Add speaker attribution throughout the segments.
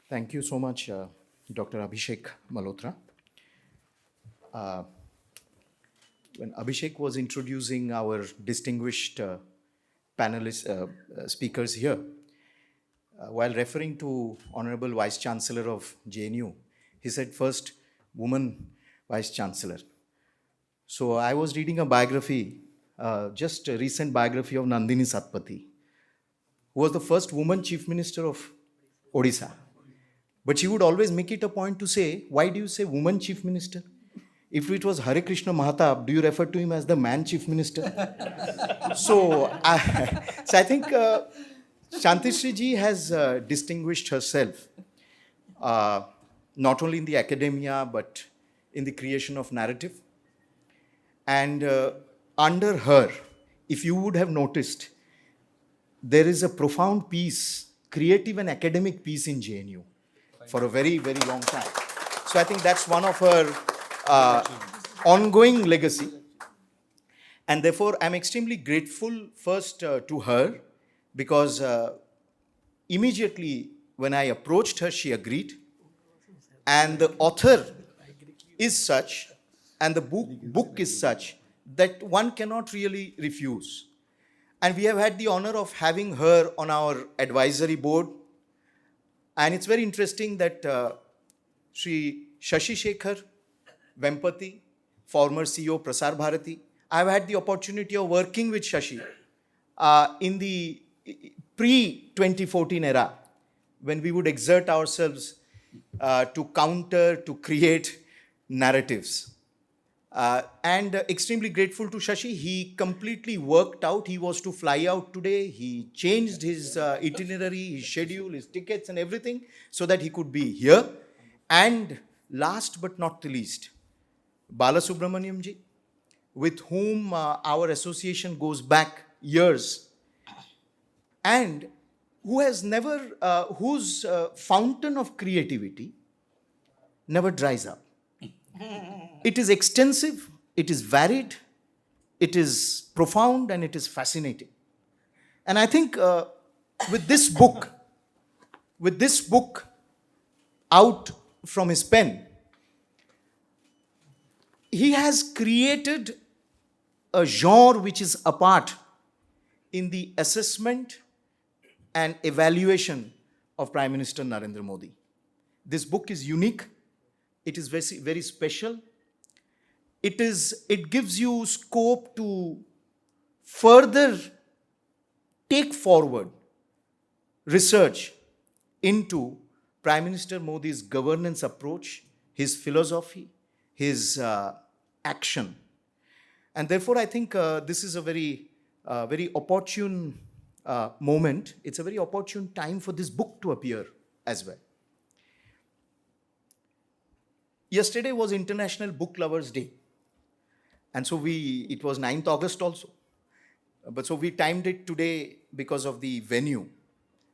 Speaker 1: Thank you so much, Dr. Abhishek Malhotra. When Abhishek was introducing our distinguished panelist speakers here, while referring to Honorable Vice Chancellor of JNU, he said first woman Vice Chancellor. So I was reading a biography, just a recent biography of Nandini Satpathy, who was the first woman Chief Minister of Odisha. But she would always make it a point to say, why do you say woman Chief Minister? If it was Hare Krishna Mahatab, do you refer to him as the man Chief Minister? so I think Shantishri ji has distinguished herself not only in the academia but in the creation of narrative. And under her, if you would have noticed, there is a profound peace, creative and academic peace in JNU for a very, very long time. So I think that's one of her ongoing legacy. And therefore, I'm extremely grateful first to her because immediately when I approached her, she agreed. And the author is such, and the book is such, that one cannot really refuse. And we have had the honor of having her on our advisory board. And it's very interesting that Sri Shashi Shekhar Vempati, former CEO Prasar Bharati, I've had the opportunity of working with Shashi in the pre-2014 era, when we would exert ourselves to counter, to create narratives. And extremely grateful to Shashi. He completely worked out. He was to fly out today. He changed his itinerary, his schedule, his tickets and everything so that he could be here. And last but not the least, Bala Subramaniam ji, with whom our association goes back years, and who has never, whose fountain of creativity never dries up. It is extensive, it is varied, it is profound, and it is fascinating. And I think with this book out from his pen, he has created a genre which is apart in the assessment and evaluation of Prime Minister Narendra Modi. This book is unique. It is very, very special. It gives you scope to further take forward research into Prime Minister Modi's governance approach, his philosophy, his action. And therefore, I think this is a very opportune moment. It's a very opportune time for this book to appear as well. Yesterday was International Book Lovers Day. And so it was 9th August also. But so we timed it today because of the venue.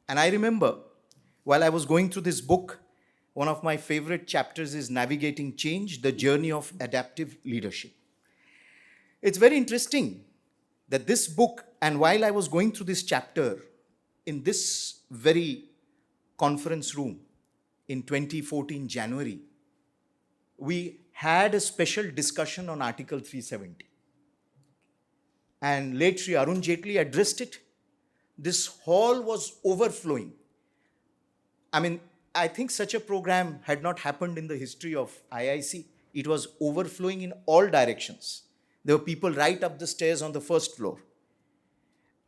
Speaker 1: And I remember while I was going through this book, one of my favorite chapters is Navigating Change, the Journey of Adaptive Leadership. It's very interesting that this book, and while I was going through this chapter in this very conference room in 2014 January, we had a special discussion on Article 370. And late Sri Arun Jaitley addressed it. This hall was overflowing. I mean, I think such a program had not happened in the history of IIC. It was overflowing in all directions. There were people right up the stairs on the first floor.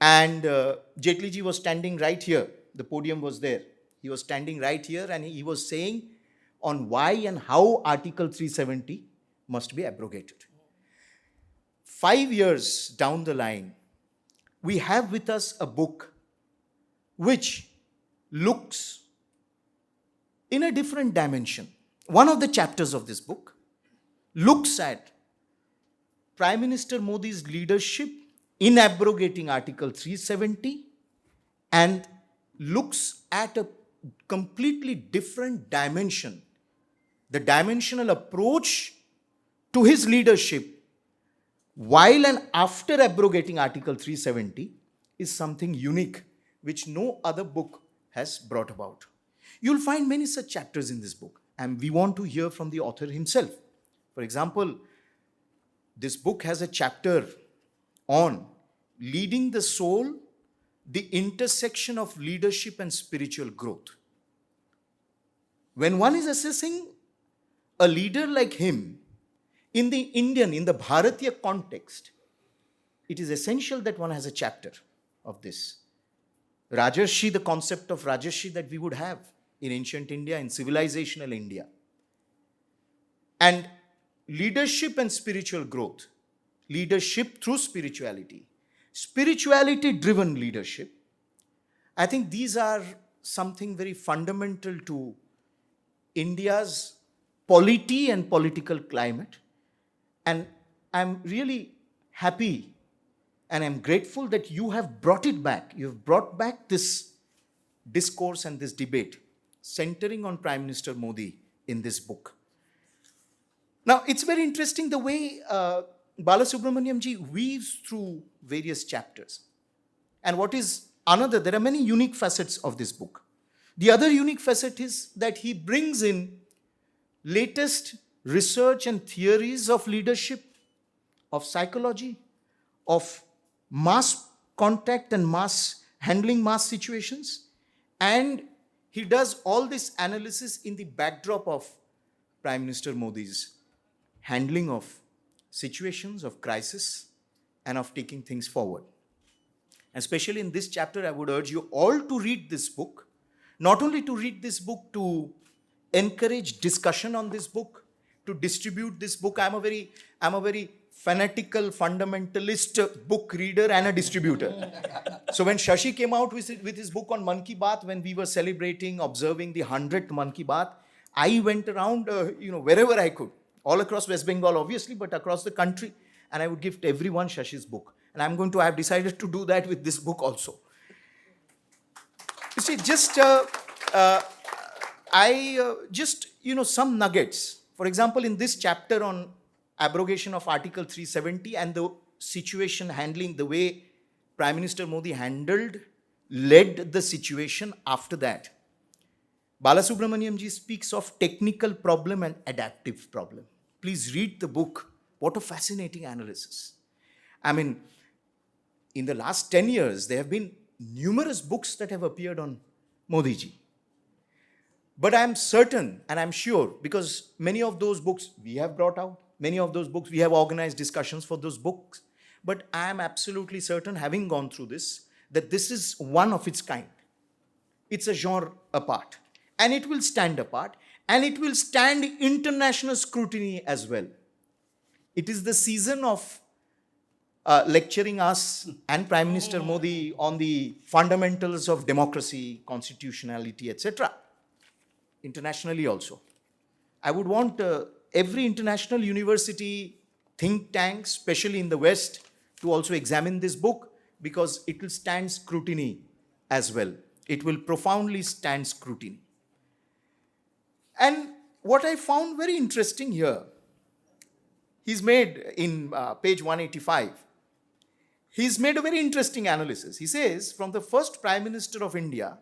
Speaker 1: And Jaitley ji was standing right here. The podium was there. He was standing right here and he was saying on why and how Article 370 must be abrogated. 5 years down the line, we have with us a book which looks in a different dimension. One of the chapters of this book looks at Prime Minister Modi's leadership in abrogating Article 370 and looks at a completely different dimension. The dimensional approach to his leadership while and after abrogating Article 370 is something unique which no other book has brought about. You'll find many such chapters in this book, and we want to hear from the author himself. For example, this book has a chapter on leading the soul, the intersection of leadership and spiritual growth. When one is assessing a leader like him in the Indian, in the Bharatiya context, it is essential that one has a chapter of this. Rajarshi, the concept of Rajarshi that we would have in ancient India, in civilizational India. And leadership and spiritual growth, leadership through spirituality, spirituality-driven leadership, I think these are something very fundamental to India's polity and political climate. And I'm really happy and I'm grateful that you have brought it back. You've brought back this discourse and this debate centering on Prime Minister Modi in this book. Now, it's very interesting the way Balasubramaniam ji weaves through various chapters. And what is another, there are many unique facets of this book. The other unique facet is that he brings in latest research and theories of leadership, of psychology, of mass contact and handling mass situations. And he does all this analysis in the backdrop of Prime Minister Modi's handling of situations of crisis and of taking things forward. Especially in this chapter, I would urge you all to read this book. Not only to read this book, to encourage discussion on this book, to distribute this book. I'm a very fanatical, fundamentalist book reader and a distributor. So when Shashi came out with his book on Mann Ki Baat, when we were celebrating, observing the 100th Mann Ki Baat, I went around, wherever I could, all across West Bengal, obviously, but across the country, and I would give to everyone Shashi's book. And I've decided to do that with this book also. You see, some nuggets. For example, in this chapter on abrogation of Article 370 and the situation handling, the way Prime Minister Modi led the situation after that. Balasubramaniam ji speaks of technical problem and adaptive problem. Please read the book. What a fascinating analysis. I mean, in the last 10 years, there have been numerous books that have appeared on Modi ji. But I'm certain and I'm sure, because many of those books we have brought out, many of those books we have organized discussions for those books. But I am absolutely certain, having gone through this, that this is one of its kind. It's a genre apart. And it will stand apart. And it will stand international scrutiny as well. It is the season of lecturing us and Prime Minister Modi on the fundamentals of democracy, constitutionality, etc. Internationally also. I would want every international university, think tank, especially in the West, to also examine this book, because it will stand scrutiny as well. It will profoundly stand scrutiny. And what I found very interesting here, he's made in page 185, he's made a very interesting analysis. He says, from the first Prime Minister of India,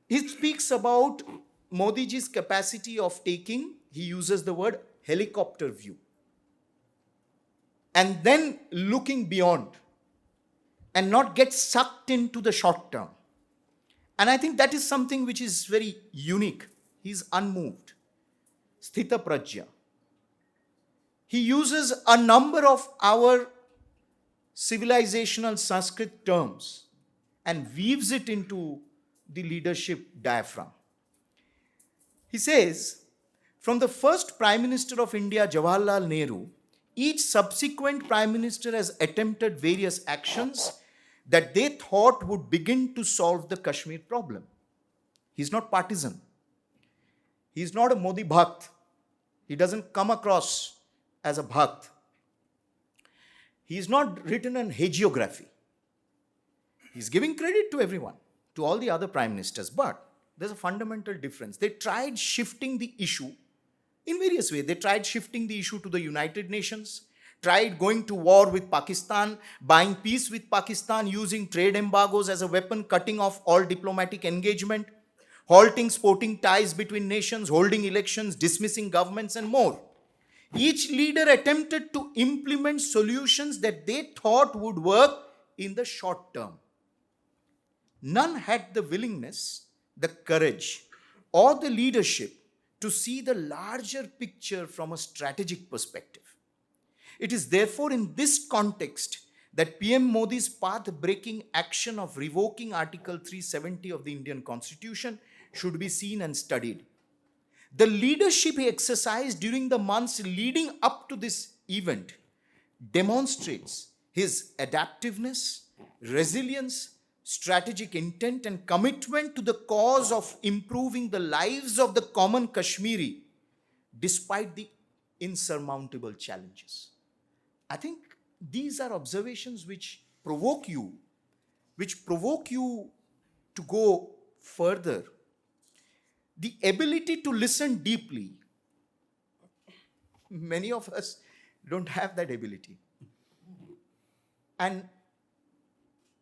Speaker 1: he speaks about Modi ji's capacity of taking, he uses the word helicopter view, and then looking beyond and not get sucked into the short term. And I think that is something which is very unique. He's unmoved. Sthita Prajya. He uses a number of our civilizational Sanskrit terms and weaves it into the leadership diaphragm. He says, from the first Prime Minister of India, Jawaharlal Nehru, each subsequent Prime Minister has attempted various actions that they thought would begin to solve the Kashmir problem. He's not partisan. He's not a Modi Bhakt. He doesn't come across as a Bhakt. He's not written an hagiography. He's giving credit to everyone, to all the other Prime Ministers. But there's a fundamental difference. They tried shifting the issue in various ways. They tried shifting the issue to the United Nations, tried going to war with Pakistan, buying peace with Pakistan, using trade embargoes as a weapon, cutting off all diplomatic engagement, halting sporting ties between nations, holding elections, dismissing governments, and more. Each leader attempted to implement solutions that they thought would work in the short term. None had the willingness, the courage, or the leadership to see the larger picture from a strategic perspective. It is therefore in this context that PM Modi's path-breaking action of revoking Article 370 of the Indian Constitution should be seen and studied. The leadership he exercised during the months leading up to this event demonstrates his adaptiveness, resilience, strategic intent, and commitment to the cause of improving the lives of the common Kashmiri despite the insurmountable challenges. I think these are observations which provoke you to go further. The ability to listen deeply. Many of us don't have that ability. And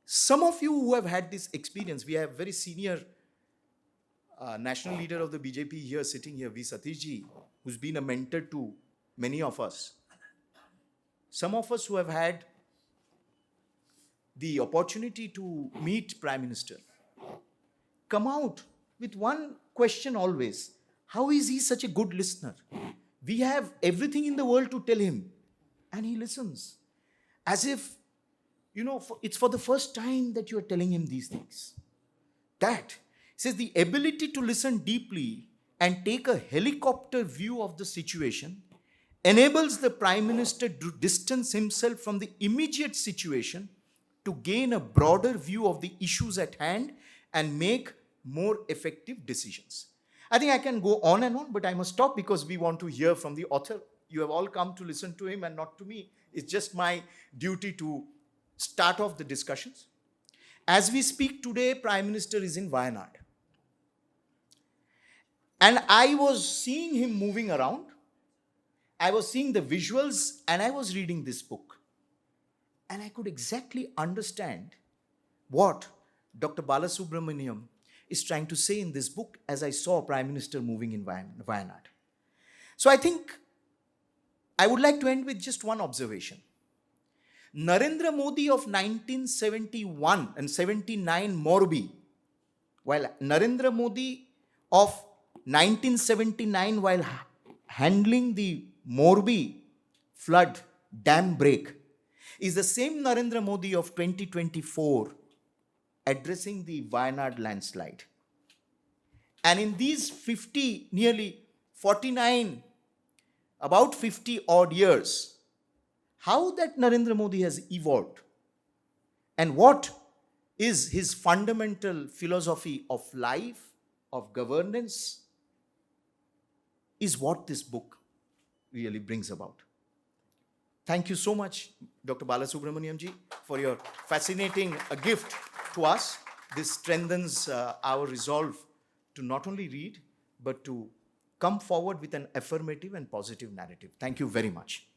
Speaker 1: some of you who have had this experience, we have very senior national leader of the BJP here, sitting here, V. Satishji, who's been a mentor to many of us. Some of us who have had the opportunity to meet Prime Minister come out with one question always: how is he such a good listener? We have everything in the world to tell him, and he listens. As if, it's for the first time that you are telling him these things. That, says, the ability to listen deeply and take a helicopter view of the situation enables the Prime Minister to distance himself from the immediate situation to gain a broader view of the issues at hand and make more effective decisions. I think I can go on and on, but I must stop because we want to hear from the author. You have all come to listen to him and not to me. It's just my duty to start off the discussions. As we speak today, Prime Minister is in Wayanad. And I was seeing him moving around. I was seeing the visuals and I was reading this book. And I could exactly understand what Dr. Balasubramaniam is trying to say in this book as I saw Prime Minister moving in Wayanad. So I think I would like to end with just one observation. Narendra Modi of 1971 and 79 Morbi, while Narendra Modi of 1979 while handling the Morbi flood dam break is the same Narendra Modi of 2024 addressing the Wayanad landslide. And in these 50, nearly 49, about 50 odd years, how that Narendra Modi has evolved and what is his fundamental philosophy of life, of governance, is what this book really brings about. Thank you so much, Dr. Balasubramaniam ji, for your fascinating gift to us. This strengthens our resolve to not only read, but to come forward with an affirmative and positive narrative. Thank you very much.